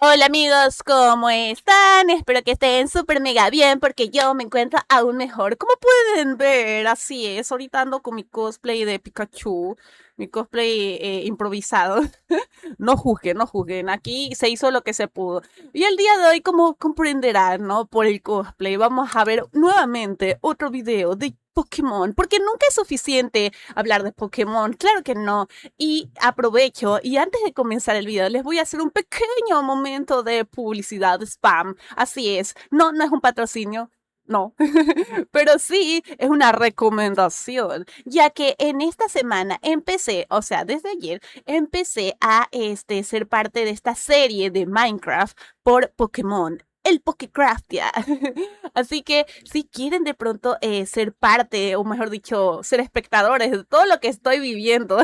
Hola amigos, ¿cómo están? Espero que estén súper mega bien porque yo me encuentro aún mejor. Como pueden ver, así es, ahorita ando con mi cosplay de Pikachu, mi cosplay improvisado. No juzguen, no juzguen, aquí se hizo lo que se pudo. Y el día de hoy, como comprenderán, ¿no? Por el cosplay, vamos a ver nuevamente otro video de Pokémon, porque nunca es suficiente hablar de Pokémon, claro que no. Y aprovecho, y antes de comenzar el video, les voy a hacer un pequeño momento de publicidad, de spam. Así es, no es un patrocinio. No, pero sí es una recomendación, ya que en esta semana empecé, o sea, desde ayer, empecé a ser parte de esta serie de Minecraft por Pokémon. El Pokécraftia. Así que si quieren de pronto ser parte, o mejor dicho, ser espectadores de todo lo que estoy viviendo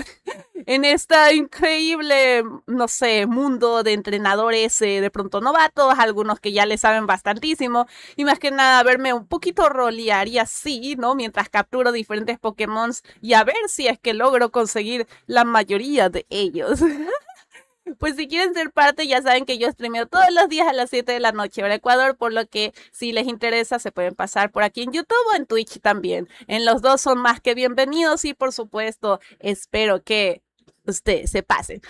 en esta increíble, no sé, mundo de entrenadores de pronto novatos, algunos que ya le saben bastantísimo, y más que nada verme un poquito rolear y así, ¿no? Mientras capturo diferentes Pokémon y a ver si es que logro conseguir la mayoría de ellos. Pues si quieren ser parte, ya saben que yo streameo todos los días a las 7 de la noche hora Ecuador, por lo que si les interesa se pueden pasar por aquí en YouTube o en Twitch también. En los dos son más que bienvenidos y por supuesto espero que ustedes se pasen.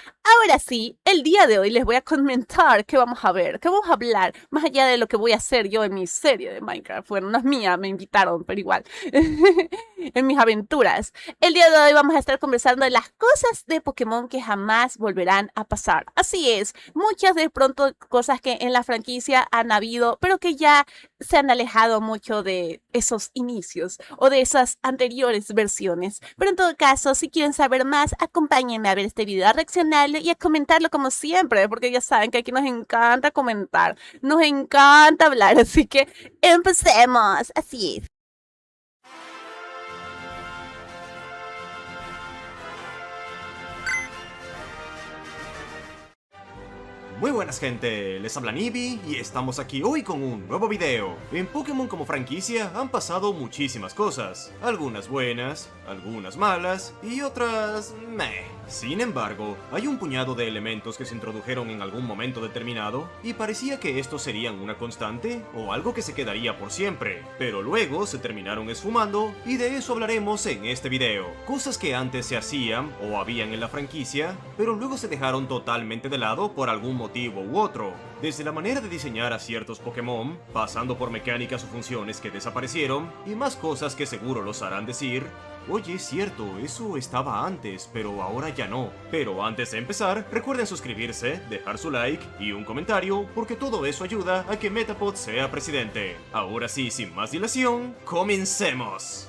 Ahora sí, el día de hoy les voy a comentar qué vamos a ver, qué vamos a hablar, más allá de lo que voy a hacer yo en mi serie de Minecraft. Bueno, no es mía, me invitaron, pero igual, en mis aventuras. El día de hoy vamos a estar conversando de las cosas de Pokémon que jamás volverán a pasar. Así es, muchas de pronto cosas que en la franquicia han habido, pero que ya se han alejado mucho de esos inicios o de esas anteriores versiones. Pero en todo caso, si quieren saber más, acompáñenme a ver este video, a reaccionarle y a comentarlo como siempre, porque ya saben que aquí nos encanta comentar, nos encanta hablar, así que empecemos. Así es. Muy buenas gente, les habla Nibi y estamos aquí hoy con un nuevo video. En Pokémon como franquicia han pasado muchísimas cosas, algunas buenas, algunas malas y otras meh. Sin embargo, hay un puñado de elementos que se introdujeron en algún momento determinado y parecía que estos serían una constante o algo que se quedaría por siempre, pero luego se terminaron esfumando y de eso hablaremos en este video. Cosas que antes se hacían o habían en la franquicia, pero luego se dejaron totalmente de lado por algún motivo u otro. Desde la manera de diseñar a ciertos Pokémon, pasando por mecánicas o funciones que desaparecieron y más cosas que seguro los harán decir: oye, es cierto, eso estaba antes, pero ahora ya no. Pero antes de empezar, recuerden suscribirse, dejar su like y un comentario, porque todo eso ayuda a que Metapod sea presidente. Ahora sí, sin más dilación, ¡comencemos!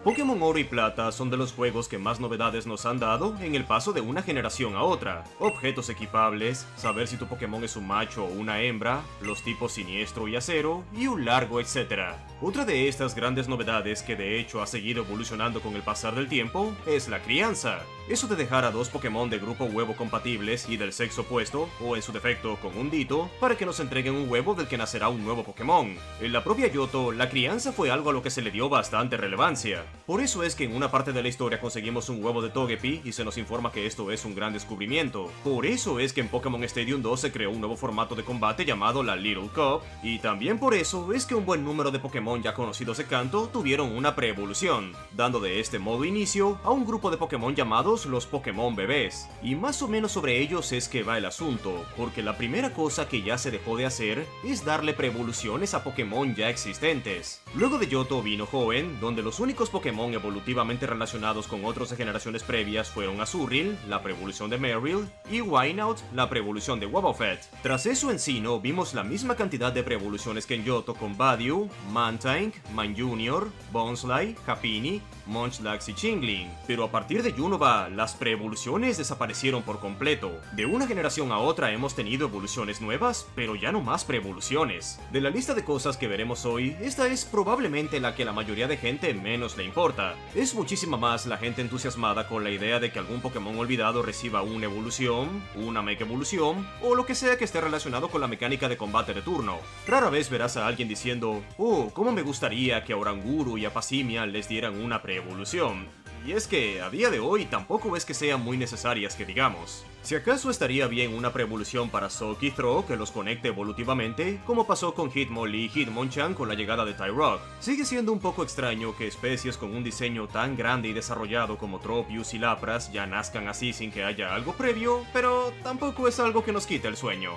Pokémon Oro y Plata son de los juegos que más novedades nos han dado en el paso de una generación a otra. Objetos equipables, saber si tu Pokémon es un macho o una hembra, los tipos siniestro y acero, y un largo etcétera. Otra de estas grandes novedades que de hecho ha seguido evolucionando con el pasar del tiempo es la crianza. Eso de dejar a dos Pokémon de grupo huevo compatibles y del sexo opuesto, o en su defecto con un Ditto, para que nos entreguen un huevo del que nacerá un nuevo Pokémon. En la propia Johto, la crianza fue algo a lo que se le dio bastante relevancia. Por eso es que en una parte de la historia conseguimos un huevo de Togepi y se nos informa que esto es un gran descubrimiento. Por eso es que en Pokémon Stadium 2 se creó un nuevo formato de combate llamado la Little Cup, y también por eso es que un buen número de Pokémon ya conocidos de canto tuvieron una pre-evolución, dando de este modo inicio a un grupo de Pokémon llamados los Pokémon bebés. Y más o menos sobre ellos es que va el asunto, porque la primera cosa que ya se dejó de hacer es darle pre-evoluciones a Pokémon ya existentes. Luego de Johto vino Hoenn, donde los únicos Pokémon evolutivamente relacionados con otros de generaciones previas fueron Azurill, la pre-evolución de Marill, y Wynaut, la pre-evolución de Wobbuffet. Tras eso en Sinnoh vimos la misma cantidad de pre-evoluciones que en Johto con Badiou, Mantine, Jr., Bonsly, Happiny, Munchlax y Chingling, pero a partir de Unova, las pre-evoluciones desaparecieron por completo. De una generación a otra hemos tenido evoluciones nuevas, pero ya no más pre-evoluciones. De la lista de cosas que veremos hoy, esta es probablemente la que la mayoría de gente menos le importa. Es muchísima más la gente entusiasmada con la idea de que algún Pokémon olvidado reciba una evolución, una Mega Evolución, o lo que sea que esté relacionado con la mecánica de combate de turno. Rara vez verás a alguien diciendo: oh, cómo me gustaría que a Oranguru y a Pacimia les dieran una pre-evolución. y es que a día de hoy tampoco es que sean muy necesarias que digamos. Si acaso estaría bien una pre-evolución para Sock y Throh que los conecte evolutivamente, como pasó con Hitmonlee y Hitmonchan con la llegada de Tyrogue. Sigue siendo un poco extraño que especies con un diseño tan grande y desarrollado como Tropius y Lapras ya nazcan así sin que haya algo previo, pero tampoco es algo que nos quite el sueño.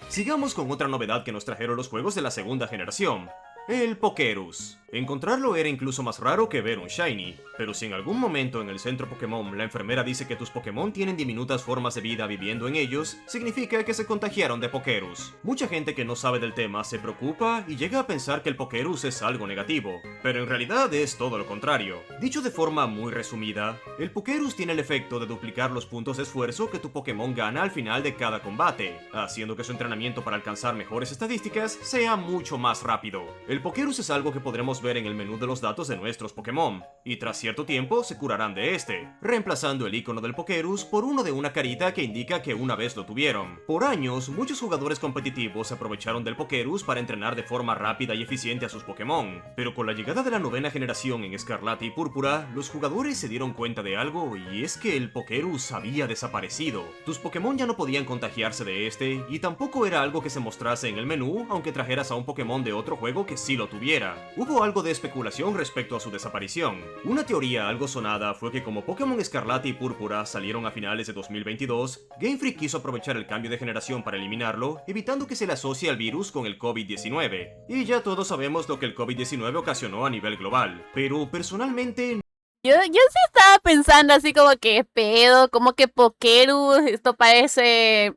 Sigamos con otra novedad que nos trajeron los juegos de la segunda generación. El Pokerus. Encontrarlo era incluso más raro que ver un Shiny, pero si en algún momento en el centro Pokémon la enfermera dice que tus Pokémon tienen diminutas formas de vida viviendo en ellos, significa que se contagiaron de Pokerus. Mucha gente que no sabe del tema se preocupa y llega a pensar que el Pokerus es algo negativo, pero en realidad es todo lo contrario. Dicho de forma muy resumida, el Pokerus tiene el efecto de duplicar los puntos de esfuerzo que tu Pokémon gana al final de cada combate, haciendo que su entrenamiento para alcanzar mejores estadísticas sea mucho más rápido. El Pokerus es algo que podremos ver en el menú de los datos de nuestros Pokémon, y tras cierto tiempo se curarán de este, reemplazando el icono del Pokerus por uno de una carita que indica que una vez lo tuvieron. Por años, muchos jugadores competitivos se aprovecharon del Pokerus para entrenar de forma rápida y eficiente a sus Pokémon, pero con la llegada de la novena generación en Escarlata y Púrpura, los jugadores se dieron cuenta de algo, y es que el Pokerus había desaparecido. Tus Pokémon ya no podían contagiarse de este, y tampoco era algo que se mostrase en el menú, aunque trajeras a un Pokémon de otro juego que sí lo tuviera. Hubo algo de especulación respecto a su desaparición. Una teoría algo sonada fue que como Pokémon Escarlata y Púrpura salieron a finales de 2022, Game Freak quiso aprovechar el cambio de generación para eliminarlo, evitando que se le asocie al virus con el COVID-19. Y ya todos sabemos lo que el COVID-19 ocasionó a nivel global, pero personalmente... Yo sí estaba pensando así como que pedo, como que Pokerus, esto parece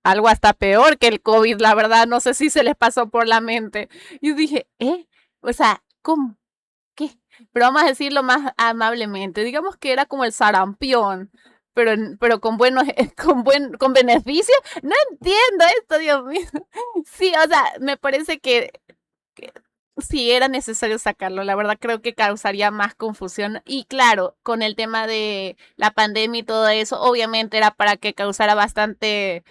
algo hasta peor que el COVID, la verdad, no sé si se les pasó por la mente. Yo dije, o sea, ¿cómo? ¿Qué? Pero vamos a decirlo más amablemente, digamos que era como el sarampión, pero con buenos, con beneficio. No entiendo esto, Dios mío. Sí, o sea, me parece que sí era necesario sacarlo, la verdad creo que causaría más confusión y claro, con el tema de la pandemia y todo eso, obviamente era para que causara bastante,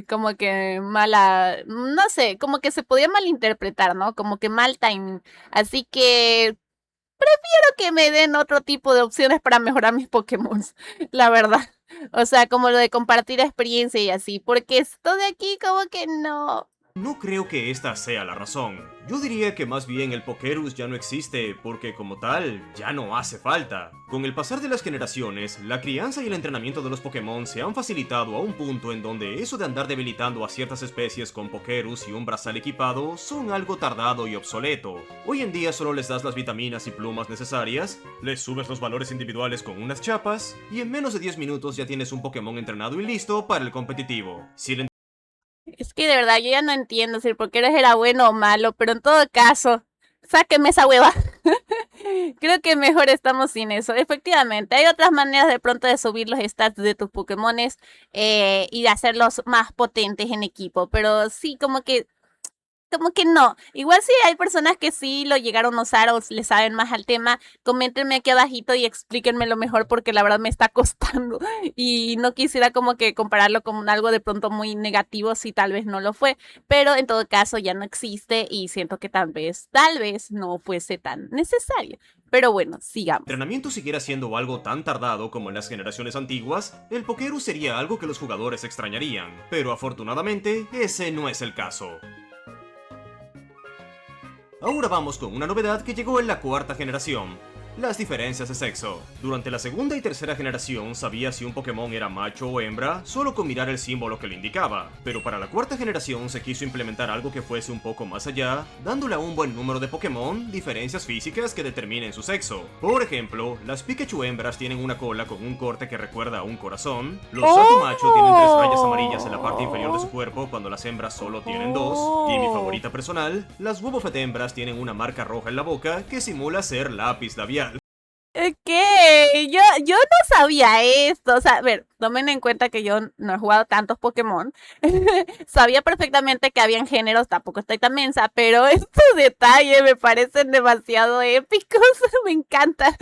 como que mala, no sé, como que se podía malinterpretar, ¿no? Como que mal timing, así que prefiero que me den otro tipo de opciones para mejorar mis Pokémon, la verdad, o sea, como lo de compartir experiencia y así, porque esto de aquí como que no. No creo que esta sea la razón. Yo diría que más bien el Pokerus ya no existe porque como tal, ya no hace falta. Con el pasar de las generaciones, la crianza y el entrenamiento de los Pokémon se han facilitado a un punto en donde eso de andar debilitando a ciertas especies con Pokerus y un brazal equipado son algo tardado y obsoleto. Hoy en día solo les das las vitaminas y plumas necesarias, les subes los valores individuales con unas chapas, y en menos de 10 minutos ya tienes un Pokémon entrenado y listo para el competitivo. Si el Es que de verdad yo ya no entiendo si el Pokédex era bueno o malo, pero en todo caso, sáqueme esa hueva. Creo que mejor estamos sin eso. Efectivamente, hay otras maneras de pronto de subir los stats de tus Pokémones y de hacerlos más potentes en equipo, pero sí, como que no. Igual si hay personas que sí lo llegaron a usar o le saben más al tema, coméntenme aquí abajito y explíquenmelo mejor porque la verdad me está costando y no quisiera como que compararlo con algo de pronto muy negativo si tal vez no lo fue, pero en todo caso ya no existe y siento que tal vez no fuese tan necesario. Pero bueno, sigamos. entrenamiento siguiera siendo algo tan tardado como en las generaciones antiguas, el Pokerus sería algo que los jugadores extrañarían, pero afortunadamente ese no es el caso. Ahora vamos con una novedad que llegó en la cuarta generación. Las diferencias de sexo. Durante la segunda y tercera generación sabías si un Pokémon era macho o hembra solo con mirar el símbolo que lo indicaba, pero para la cuarta generación se quiso implementar algo que fuese un poco más allá, dándole a un buen número de Pokémon diferencias físicas que determinen su sexo. Por ejemplo, las Pikachu hembras tienen una cola con un corte que recuerda a un corazón, los Satu macho tienen 3 rayas amarillas en la parte inferior de su cuerpo cuando las hembras solo tienen 2, y mi favorita personal, las Wobbuffet hembras tienen una marca roja en la boca que simula ser lápiz labial. ¿Qué? Yo no sabía esto. O sea, a ver, tomen en cuenta que yo no he jugado tantos Pokémon. Sabía perfectamente que habían géneros, tampoco estoy tan mensa, pero estos detalles me parecen demasiado épicos. Me encanta.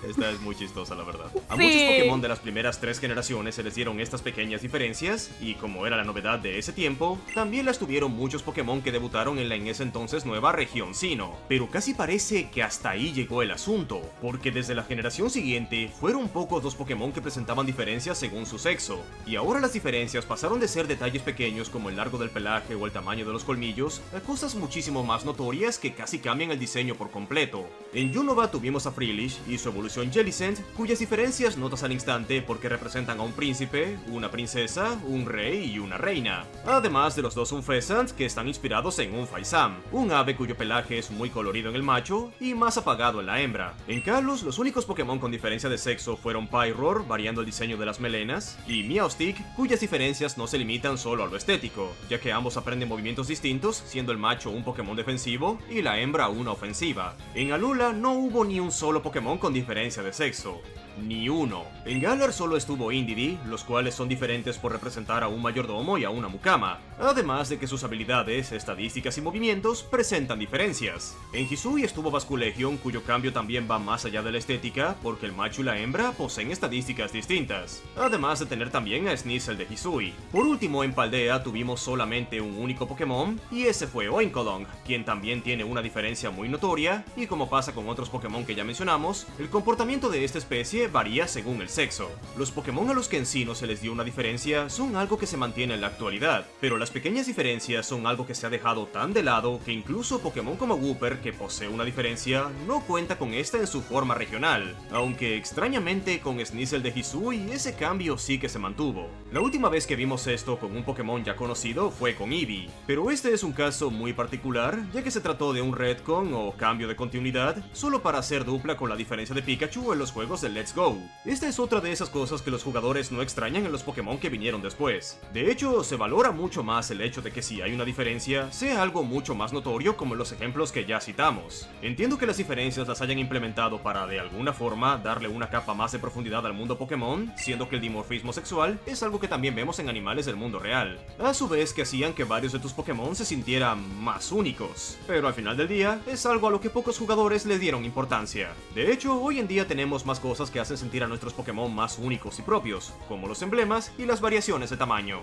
Esta es muy chistosa, la verdad. A Sí. muchos Pokémon de las primeras 3 generaciones se les dieron estas pequeñas diferencias, y como era la novedad de ese tiempo, también las tuvieron muchos Pokémon que debutaron en la en ese entonces nueva región Sinnoh. Pero casi parece que hasta ahí llegó el asunto, porque desde la generación siguiente fueron pocos los Pokémon que presentaban diferencias según su sexo, y ahora las diferencias pasaron de ser detalles pequeños como el largo del pelaje o el tamaño de los colmillos a cosas muchísimo más notorias que casi cambian el diseño por completo. En Unova tuvimos a Freelish y su evolución Jellicent, cuyas diferencias notas al instante porque representan a un príncipe, una princesa, un rey y una reina, además de los dos Unfezant que están inspirados en un Faisam, un ave cuyo pelaje es muy colorido en el macho y más apagado en la hembra. En Kalos, los únicos Pokémon con diferencia de sexo fueron Pyroar, variando el diseño de las melenas, y Meowstic, cuyas diferencias no se limitan solo a lo estético, ya que ambos aprenden movimientos distintos, siendo el macho un Pokémon defensivo y la hembra una ofensiva. En Alola no hubo ni un solo Pokémon con diferencia de sexo. Ni uno. En Galar solo estuvo Indeedee, los cuales son diferentes por representar a un mayordomo y a una mucama, además de que sus habilidades, estadísticas y movimientos presentan diferencias. En Hisui estuvo Basculegion, cuyo cambio también va más allá de la estética, porque el macho y la hembra poseen estadísticas distintas, además de tener también a Sneasel de Hisui. Por último, en Paldea tuvimos solamente un único Pokémon, y ese fue Oinkologne, quien también tiene una diferencia muy notoria, y como pasa con otros Pokémon que ya mencionamos, el comportamiento de esta especie varía según el sexo. Los Pokémon a los que en sí no se les dio una diferencia son algo que se mantiene en la actualidad, pero las pequeñas diferencias son algo que se ha dejado tan de lado que incluso Pokémon como Wooper, que posee una diferencia, no cuenta con esta en su forma regional, aunque extrañamente con Sneasel de Hisui ese cambio sí que se mantuvo. La última vez que vimos esto con un Pokémon ya conocido fue con Eevee, pero este es un caso muy particular, ya que se trató de un retcon o cambio de continuidad solo para hacer dupla con la diferencia de Pikachu en los juegos de Let's Go. Esta es otra de esas cosas que los jugadores no extrañan en los Pokémon que vinieron después. De hecho, se valora mucho más el hecho de que si hay una diferencia, sea algo mucho más notorio como en los ejemplos que ya citamos. Entiendo que las diferencias las hayan implementado para de alguna forma darle una capa más de profundidad al mundo Pokémon, siendo que el dimorfismo sexual es algo que también vemos en animales del mundo real. A su vez que hacían que varios de tus Pokémon se sintieran más únicos. Pero al final del día, es algo a lo que pocos jugadores le dieron importancia. De hecho, hoy en día tenemos más cosas que hacen sentir a nuestros Pokémon más únicos y propios, como los emblemas y las variaciones de tamaño.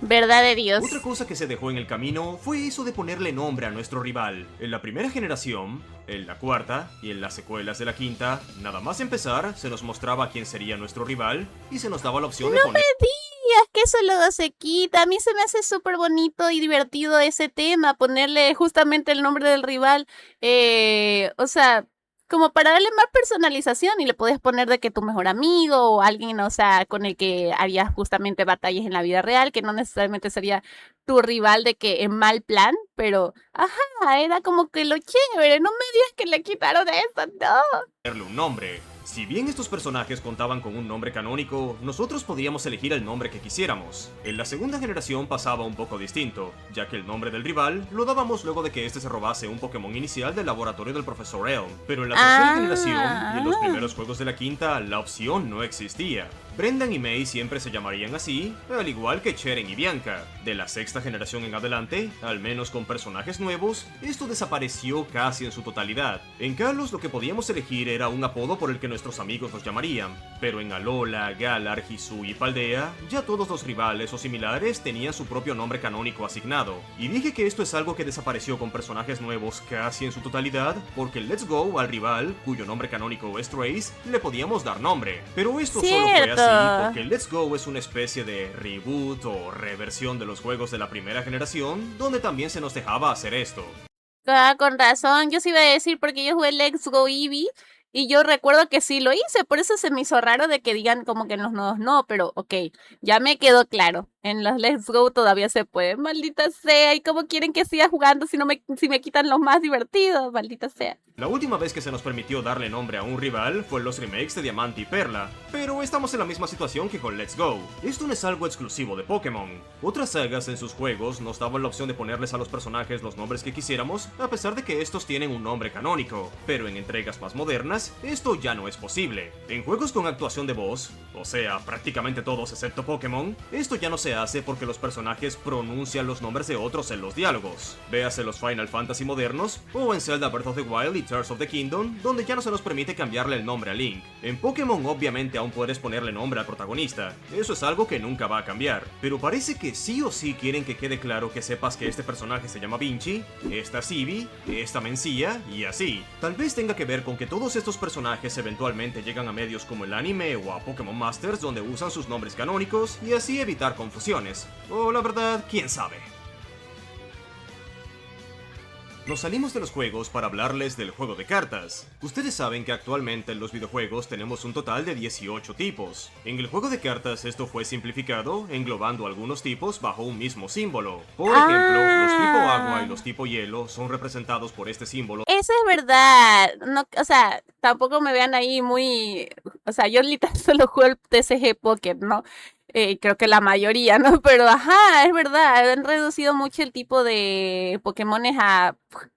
Verdad de Dios. Otra cosa que se dejó en el camino fue eso de ponerle nombre a nuestro rival. En la primera generación, en la cuarta y en las secuelas de la quinta, nada más empezar, se nos mostraba quién sería nuestro rival y se nos daba la opción de poner... Es que eso luego se quita. A mí se me hace súper bonito y divertido ese tema, ponerle justamente el nombre del rival. O sea, como para darle más personalización y le podías poner de que tu mejor amigo o alguien, o sea, con el que harías justamente batallas en la vida real, que no necesariamente sería tu rival de que en mal plan, pero, ajá, era como que lo chévere. No me digas que le quitaron eso, no. ponerle un nombre. Si bien estos personajes contaban con un nombre canónico, nosotros podíamos elegir el nombre que quisiéramos. En la segunda generación pasaba un poco distinto, ya que el nombre del rival lo dábamos luego de que este se robase un Pokémon inicial del laboratorio del Profesor Elm. Pero en la tercera generación y en los primeros juegos de la quinta, la opción no existía. Brendan y May siempre se llamarían así, al igual que Cheren y Bianca. De la sexta generación en adelante, al menos con personajes nuevos, esto desapareció casi en su totalidad. En Kalos lo que podíamos elegir era un apodo por el que nuestros amigos nos llamarían, pero en Alola, Galar, Hisui y Paldea, ya todos los rivales o similares tenían su propio nombre canónico asignado. Y dije que esto es algo que desapareció con personajes nuevos casi en su totalidad, porque en Let's Go al rival, cuyo nombre canónico es Trace, le podíamos dar nombre. Pero esto solo fue así porque Let's Go es una especie de reboot o reversión de los juegos de la primera generación, donde también se nos dejaba hacer esto. Ah, con razón, yo sí iba a decir porque yo jugué Let's Go Eevee y yo recuerdo que sí lo hice, por eso se me hizo raro de que digan como que en los nuevos no, pero ok, ya me quedó claro, en los Let's Go todavía se puede, maldita sea, ¿y cómo quieren que siga jugando si me quitan los más divertidos? Maldita sea. La última vez que se nos permitió darle nombre a un rival fue en los remakes de Diamante y Perla, pero estamos en la misma situación que con Let's Go. Esto no es algo exclusivo de Pokémon. Otras sagas en sus juegos nos daban la opción de ponerles a los personajes los nombres que quisiéramos, a pesar de que estos tienen un nombre canónico, pero en entregas más modernas, esto ya no es posible. En juegos con actuación de voz, o sea, prácticamente todos excepto Pokémon, esto ya no se hace porque los personajes pronuncian los nombres de otros en los diálogos. Véase los Final Fantasy modernos, o en Zelda Breath of the Wild y Tears of the Kingdom, donde ya no se nos permite cambiarle el nombre a Link. En Pokémon obviamente aún puedes ponerle nombre al protagonista, eso es algo que nunca va a cambiar, pero parece que sí o sí quieren que quede claro que sepas que este personaje se llama Vinci, esta Civi, esta Mencía y así. Tal vez tenga que ver con que todos estos personajes eventualmente llegan a medios como el anime o a Pokémon Masters donde usan sus nombres canónicos y así evitar confusiones. O la verdad, quién sabe. Nos salimos de los juegos para hablarles del juego de cartas. Ustedes saben que actualmente en los videojuegos tenemos un total de 18 tipos. En el juego de cartas esto fue simplificado, englobando algunos tipos bajo un mismo símbolo. Por ejemplo, los tipo agua y los tipo hielo son representados por este símbolo. Eso es verdad. No, o sea, tampoco me vean ahí muy... O sea, yo literal solo juego el TCG Pocket, ¿no? Creo que la mayoría, ¿no? Pero ajá, es verdad, han reducido mucho el tipo de Pokémones a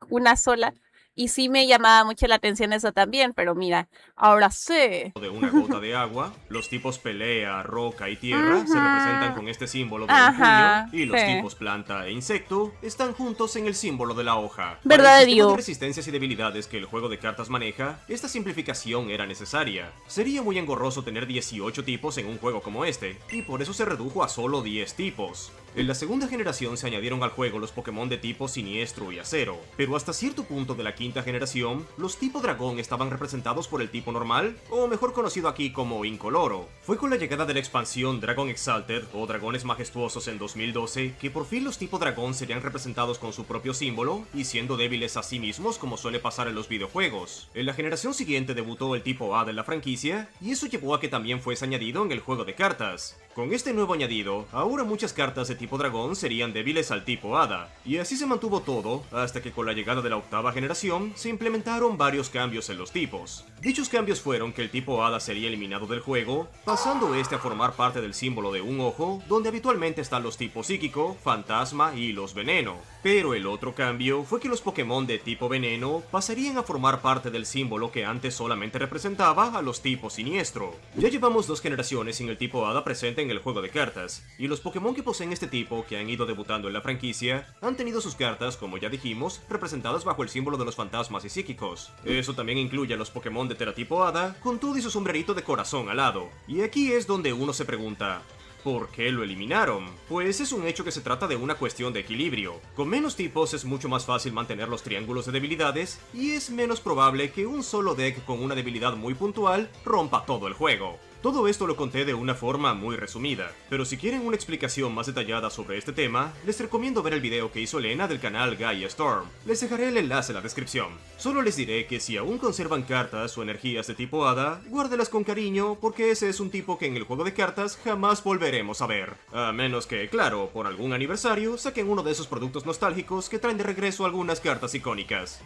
una sola. Y sí me llamaba mucho la atención eso también, pero mira, ahora sé. De una gota de agua, los tipos pelea, roca y tierra se representan con este símbolo de un Ajá, puño, y los sí. tipos planta e insecto están juntos en el símbolo de la hoja. ¿Verdad Para de el sistema Dios? de resistencias y debilidades que el juego de cartas maneja, esta simplificación era necesaria. Sería muy engorroso tener 18 tipos en un juego como este, y por eso se redujo a solo 10 tipos. En la segunda generación se añadieron al juego los Pokémon de tipo Siniestro y Acero, pero hasta cierto punto de la quinta generación, los tipo Dragón estaban representados por el tipo normal, o mejor conocido aquí como Incoloro. Fue con la llegada de la expansión Dragon Exalted, o Dragones Majestuosos en 2012, que por fin los tipo Dragón serían representados con su propio símbolo, y siendo débiles a sí mismos como suele pasar en los videojuegos. En la generación siguiente debutó el tipo Hada en la franquicia, y eso llevó a que también fuese añadido en el juego de cartas. Con este nuevo añadido, ahora muchas cartas de tipo dragón serían débiles al tipo hada, y así se mantuvo todo hasta que con la llegada de la octava generación se implementaron varios cambios en los tipos. Dichos cambios fueron que el tipo hada sería eliminado del juego, pasando este a formar parte del símbolo de un ojo, donde habitualmente están los tipos psíquico, fantasma y los veneno. Pero el otro cambio fue que los Pokémon de tipo veneno pasarían a formar parte del símbolo que antes solamente representaba a los tipos siniestro. Ya llevamos 2 generaciones sin el tipo hada presente en el juego de cartas, y los Pokémon que poseen este tipo, que han ido debutando en la franquicia, han tenido sus cartas, como ya dijimos, representadas bajo el símbolo de los fantasmas y psíquicos. Eso también incluye a los Pokémon de teratipo hada, con todo y su sombrerito de corazón al lado. Y aquí es donde uno se pregunta, ¿por qué lo eliminaron? Pues es un hecho que se trata de una cuestión de equilibrio. Con menos tipos es mucho más fácil mantener los triángulos de debilidades, y es menos probable que un solo deck con una debilidad muy puntual rompa todo el juego. Todo esto lo conté de una forma muy resumida, pero si quieren una explicación más detallada sobre este tema, les recomiendo ver el video que hizo Elena del canal Gaia Storm. Les dejaré el enlace en la descripción. Solo les diré que si aún conservan cartas o energías de tipo hada, guárdelas con cariño porque ese es un tipo que en el juego de cartas jamás volveremos a ver. A menos que, claro, por algún aniversario saquen uno de esos productos nostálgicos que traen de regreso algunas cartas icónicas.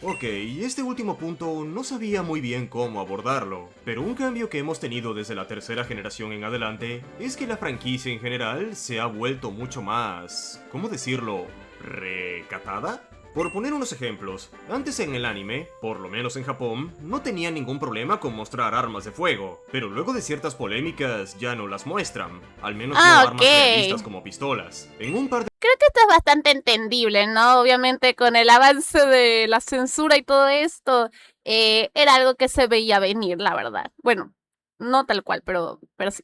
Ok, este último punto no sabía muy bien cómo abordarlo, pero un cambio que hemos tenido desde la tercera generación en adelante es que la franquicia en general se ha vuelto mucho más... ¿cómo decirlo? ¿recatada? Por poner unos ejemplos, antes en el anime, por lo menos en Japón, no tenían ningún problema con mostrar armas de fuego, pero luego de ciertas polémicas ya no las muestran, al menos no armas realistas como pistolas. En un par de... Creo que esto es bastante entendible, ¿no? Obviamente con el avance de la censura y todo esto, era algo que se veía venir, la verdad. Bueno, no tal cual, pero sí.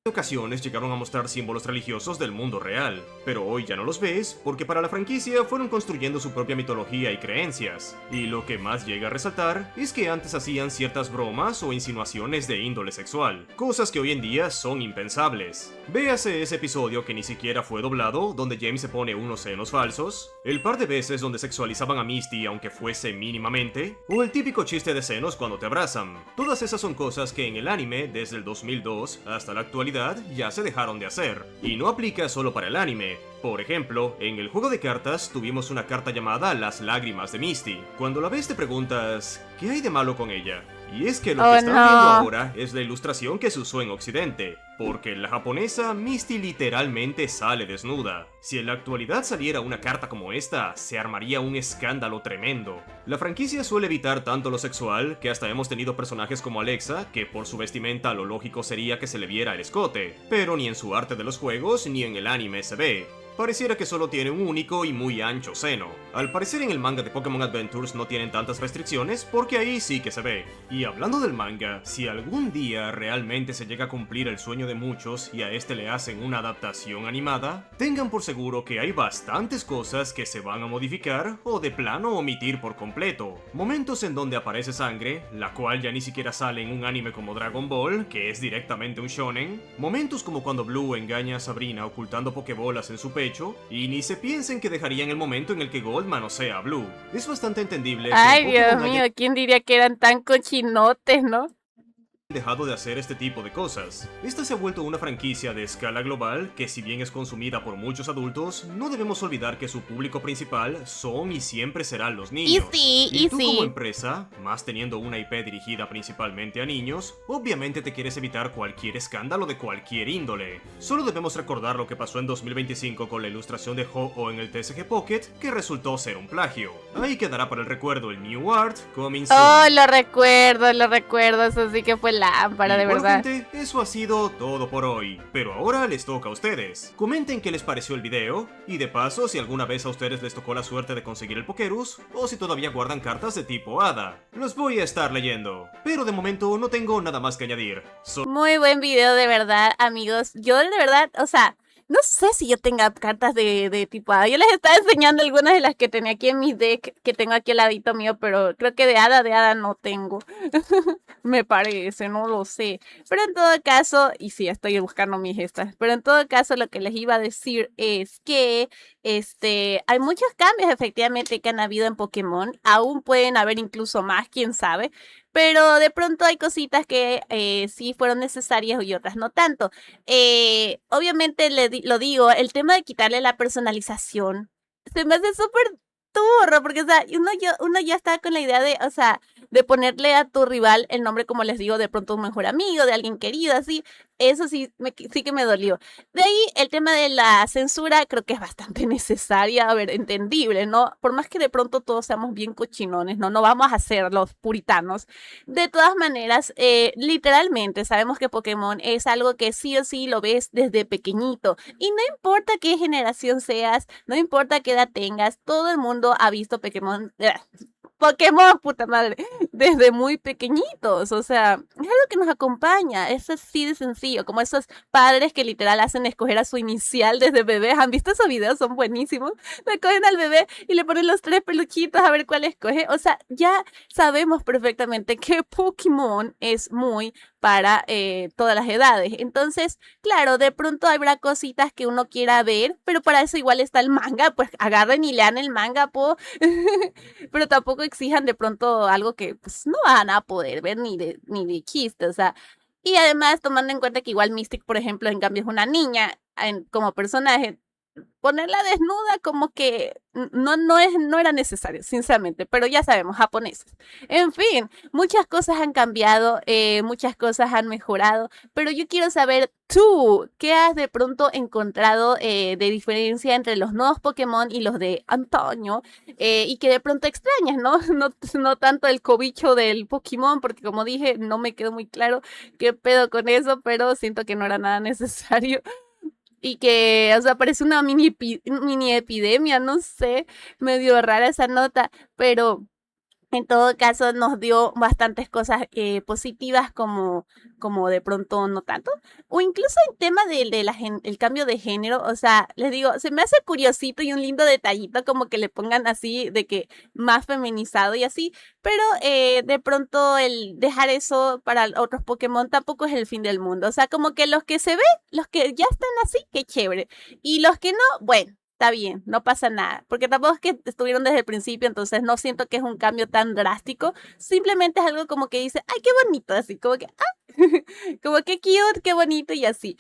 ocasiones llegaron a mostrar símbolos religiosos del mundo real, pero hoy ya no los ves porque para la franquicia fueron construyendo su propia mitología y creencias, y lo que más llega a resaltar es que antes hacían ciertas bromas o insinuaciones de índole sexual, cosas que hoy en día son impensables. Véase ese episodio que ni siquiera fue doblado, donde James se pone unos senos falsos, el par de veces donde sexualizaban a Misty aunque fuese mínimamente, o el típico chiste de senos cuando te abrazan. Todas esas son cosas que en el anime, desde el 2002 hasta la actualidad, ya se dejaron de hacer. Y no aplica solo para el anime. Por ejemplo, en el juego de cartas tuvimos una carta llamada Las Lágrimas de Misty. Cuando la ves te preguntas, ¿qué hay de malo con ella? Y es que lo que Oh, están viendo no. ahora es la ilustración que se usó en Occidente, porque en la japonesa Misty literalmente sale desnuda. Si en la actualidad saliera una carta como esta, se armaría un escándalo tremendo. La franquicia suele evitar tanto lo sexual, que hasta hemos tenido personajes como Alexa, que por su vestimenta lo lógico sería que se le viera el escote, pero ni en su arte de los juegos ni en el anime se ve. Pareciera que solo tiene un único y muy ancho seno. Al parecer en el manga de Pokémon Adventures no tienen tantas restricciones porque ahí sí que se ve. Y hablando del manga, si algún día realmente se llega a cumplir el sueño de muchos y a este le hacen una adaptación animada, tengan por seguro que hay bastantes cosas que se van a modificar o de plano omitir por completo. Momentos en donde aparece sangre, la cual ya ni siquiera sale en un anime como Dragon Ball, que es directamente un shonen. Momentos como cuando Blue engaña a Sabrina ocultando pokebolas en su pecho, y ni se piensen que dejarían el momento en el que Gold manosea a Blue. Es bastante entendible que Ay, en Dios Pokémon mío, haya ¿quién diría que eran tan cochinotes, no? dejado de hacer este tipo de cosas. Esta se ha vuelto una franquicia de escala global que, si bien es consumida por muchos adultos, no debemos olvidar que su público principal son y siempre serán los niños. Y tú como empresa, más teniendo una IP dirigida principalmente a niños, obviamente te quieres evitar cualquier escándalo de cualquier índole. Solo debemos recordar lo que pasó en 2025 con la ilustración de Ho-Oh en el TCG Pocket, que resultó ser un plagio. Ahí quedará para el recuerdo el New Art coming soon. Oh, lo recuerdo, eso sí que fue lámpara, de Bueno, verdad. gente, eso ha sido todo por hoy, pero ahora les toca a ustedes. Comenten qué les pareció el video, y de paso si alguna vez a ustedes les tocó la suerte de conseguir el Pokerus, o si todavía guardan cartas de tipo Hada. Los voy a estar leyendo, pero de momento no tengo nada más que añadir. Muy buen video, de verdad, amigos. Yo de verdad, o sea, no sé si yo tenga cartas de tipo hada. Yo les estaba enseñando algunas de las que tenía aquí en mi deck, que tengo aquí al ladito mío, pero creo que de hada no tengo. Me parece, no lo sé. Pero en todo caso, y sí, estoy buscando mis gestas, pero en todo caso lo que les iba a decir es que hay muchos cambios efectivamente que han habido en Pokémon. Aún pueden haber incluso más, quién sabe. Pero de pronto hay cositas que sí fueron necesarias y otras no tanto. Obviamente lo digo, el tema de quitarle la personalización se me hace súper turro, porque o sea, uno ya está con la idea de, o sea, de ponerle a tu rival el nombre, como les digo, de pronto un mejor amigo, de alguien querido, así. Eso sí, sí que me dolió. De ahí el tema de la censura creo que es bastante necesaria, a ver, entendible, ¿no? Por más que de pronto todos seamos bien cochinones, ¿no? No vamos a ser los puritanos. De todas maneras, literalmente sabemos que Pokémon es algo que sí o sí lo ves desde pequeñito. Y no importa qué generación seas, no importa qué edad tengas, todo el mundo ha visto Pokémon, puta madre, desde muy pequeñitos. O sea, es algo que nos acompaña. Es así de sencillo, como esos padres que literal hacen escoger a su inicial desde bebés. ¿Han visto esos videos? Son buenísimos. Le cogen al bebé y le ponen los 3 peluchitos a ver cuál escoge. O sea, ya sabemos perfectamente que Pokémon es muy para todas las edades. Entonces, claro, de pronto habrá cositas que uno quiera ver, pero para eso igual está el manga, pues agarren y lean el manga, po. Pero tampoco exijan de pronto algo que pues no van a poder ver ni de chiste, o sea. Y además, tomando en cuenta que igual Mystic, por ejemplo, en cambio es una niña como personaje, ponerla desnuda como que no era necesario, sinceramente, pero ya sabemos, japoneses. En fin, muchas cosas han cambiado, muchas cosas han mejorado, pero yo quiero saber tú, ¿qué has de pronto encontrado de diferencia entre los nuevos Pokémon y los de antaño? Y que de pronto extrañas, ¿no? No tanto el cobicho del Pokémon, porque como dije, no me quedó muy claro qué pedo con eso, pero siento que no era nada necesario. Y que, o sea, parece una mini epidemia, no sé, medio rara esa nota, pero en todo caso nos dio bastantes cosas positivas como de pronto no tanto. O incluso en tema el cambio de género, o sea, les digo, se me hace curiosito y un lindo detallito como que le pongan así de que más feminizado y así, pero de pronto el dejar eso para otros Pokémon tampoco es el fin del mundo. O sea, como que los que se ven, los que ya están así, qué chévere. Y los que no, bueno. Está bien, no pasa nada, porque tampoco es que estuvieron desde el principio, entonces no siento que es un cambio tan drástico, simplemente es algo como que dice, ay, qué bonito, así como que, como que cute, qué bonito y así.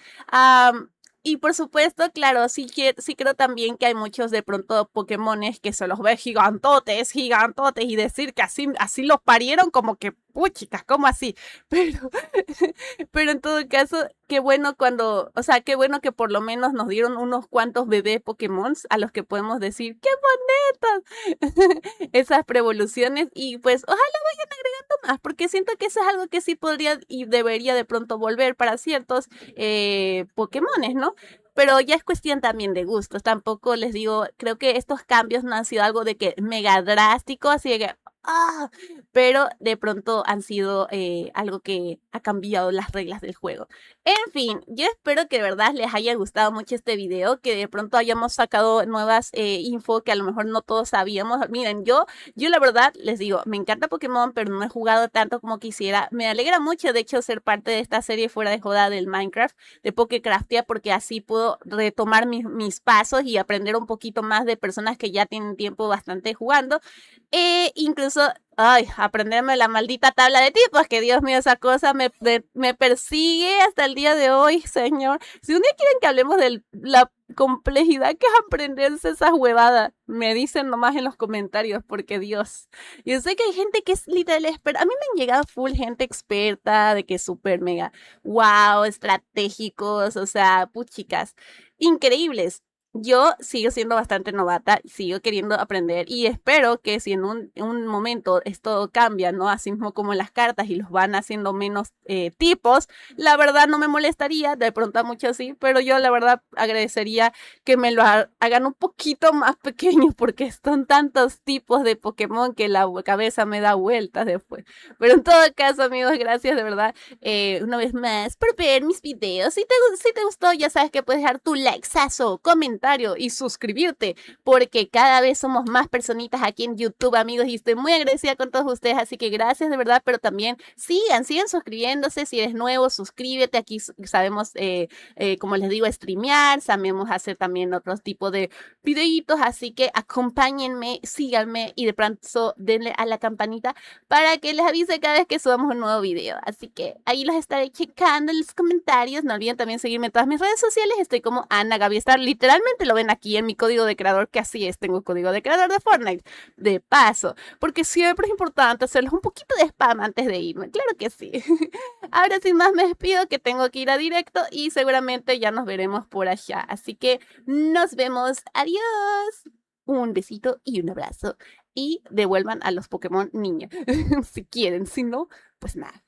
Y por supuesto, claro, sí, sí creo también que hay muchos de pronto Pokémones que se los ve gigantotes, gigantotes, y decir que así los parieron como que, puchicas, ¿cómo así? Pero, pero en todo caso, qué bueno o sea, qué bueno que por lo menos nos dieron unos cuantos bebés Pokémon a los que podemos decir, ¡qué bonitos! Esas preevoluciones y pues ojalá vayan agregando más, porque siento que eso es algo que sí podría y debería de pronto volver para ciertos Pokémones, ¿no? Pero ya es cuestión también de gustos. Tampoco les digo, creo que estos cambios no han sido algo de que mega drástico, así de que, ah, pero de pronto han sido algo que ha cambiado las reglas del juego. En fin, yo espero que de verdad les haya gustado mucho este video, que de pronto hayamos sacado nuevas info que a lo mejor no todos sabíamos. Miren, yo la verdad les digo, me encanta Pokémon, pero no he jugado tanto como quisiera. Me alegra mucho, de hecho, ser parte de esta serie fuera de joda del Minecraft, de Pokécraftia, porque así puedo retomar mis pasos y aprender un poquito más de personas que ya tienen tiempo bastante jugando. E incluso, ay, aprenderme la maldita tabla de tipos, que Dios mío, esa cosa me persigue hasta el día de hoy, señor. Si un día quieren que hablemos de la complejidad que es aprenderse esas huevadas, me dicen nomás en los comentarios, porque Dios. Yo sé que hay gente que es literal experta. A mí me han llegado full gente experta, de que súper mega, wow, estratégicos, o sea, puchicas, increíbles. Yo sigo siendo bastante novata, sigo queriendo aprender y espero que si en un momento esto cambia, ¿no? Así mismo como en las cartas y los van haciendo menos tipos, la verdad no me molestaría, de pronto a muchos sí, pero yo la verdad agradecería que me lo hagan un poquito más pequeño porque son tantos tipos de Pokémon que la cabeza me da vueltas después. Pero en todo caso, amigos, gracias de verdad una vez más por ver mis videos. Si te gustó, ya sabes que puedes dejar tu likeazo, comentario y suscribirte, porque cada vez somos más personitas aquí en YouTube, amigos, y estoy muy agradecida con todos ustedes, así que gracias de verdad, pero también sigan suscribiéndose. Si eres nuevo, suscríbete. Aquí sabemos, como les digo, streamear, sabemos hacer también otros tipos de videitos, así que acompáñenme, síganme y de pronto denle a la campanita para que les avise cada vez que subamos un nuevo video. Así que ahí los estaré checando en los comentarios. No olviden también seguirme en todas mis redes sociales. Estoy como Ana Gaby Star. Literalmente lo ven aquí en mi código de creador, que así es. Tengo código de creador de Fortnite. De paso, porque siempre es importante hacerles un poquito de spam antes de irme. Claro que sí. Ahora sin más me despido, que tengo que ir a directo y seguramente ya nos veremos por allá. Así que nos vemos. Adiós. Un besito y un abrazo. Y devuelvan a los Pokémon niña. Si quieren, si no, pues nada.